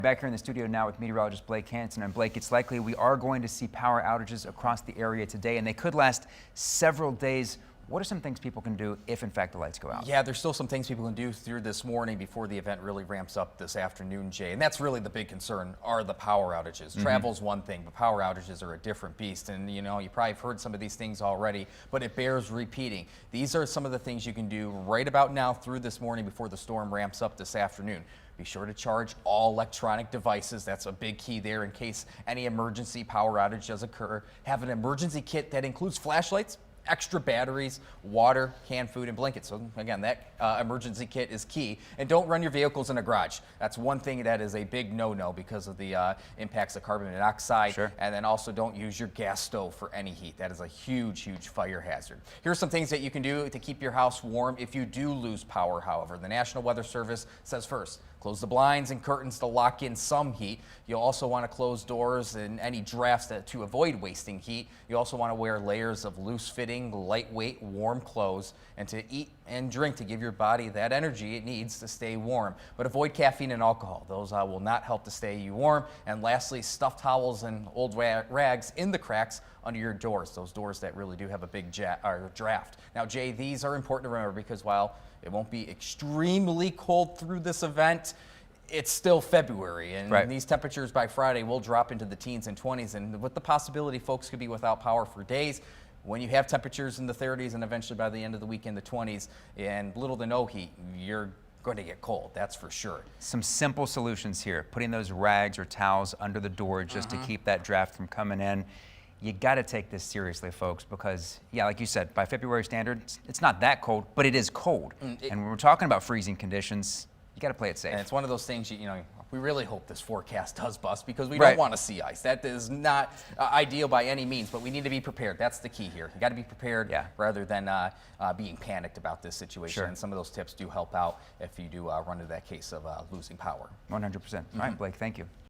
Back here in the studio now with meteorologist Blake Hansen. And Blake, it's likely we are going to see power outages across the area today, and they could last several days. What are some things people can do if, in fact, the lights go out? Yeah, there's still some things people can do through this morning before the event really ramps up this afternoon, Jay. And that's really the big concern, are the power outages. Travel's one thing, but power outages are a different beast. And, you know, you probably have heard some of these things already, but it bears repeating. These are some of the things you can do right about now through this morning before the storm ramps up this afternoon. Be sure to charge all electronic devices. That's a big key there in case any emergency power outage does occur. Have an emergency kit that includes flashlights, extra batteries, water, canned food, and blankets. So again, that emergency kit is key. And don't run your vehicles in a garage. That's one thing that is a big no-no because of the impacts of carbon monoxide. Sure. And then also don't use your gas stove for any heat. That is a huge, huge fire hazard. Here's some things that you can do to keep your house warm if you do lose power, however. The National Weather Service says first, close the blinds and curtains to lock in some heat. You'll also want to close doors and any drafts to avoid wasting heat. You also want to wear layers of loose-fitting, lightweight, warm clothes, and to eat and drink to give your body that energy it needs to stay warm. But avoid caffeine and alcohol. Those will not help to stay you warm. And lastly, stuff towels and old rags in the cracks under your doors, those doors that really do have a big draft. Now, Jay, these are important to remember because while it won't be extremely cold through this event, it's still February, and these temperatures by Friday will drop into the teens and 20s, and with the possibility folks could be without power for days. When you have temperatures in the 30s and eventually by the end of the week in the 20s and little to no heat, you're going to get cold, that's for sure. Some simple solutions here, putting those rags or towels under the door just to keep that draft from coming in. You got to take this seriously, folks, because, yeah, like you said, by February standards, it's not that cold, but it is cold. And when we're talking about freezing conditions, you got to play it safe. And it's one of those things, you know, we really hope this forecast does bust because we don't want to see ice. That is not ideal by any means, but we need to be prepared. That's the key here. You got to be prepared rather than being panicked about this situation. And some of those tips do help out if you do run into that case of losing power. 100%. All right, Blake, thank you.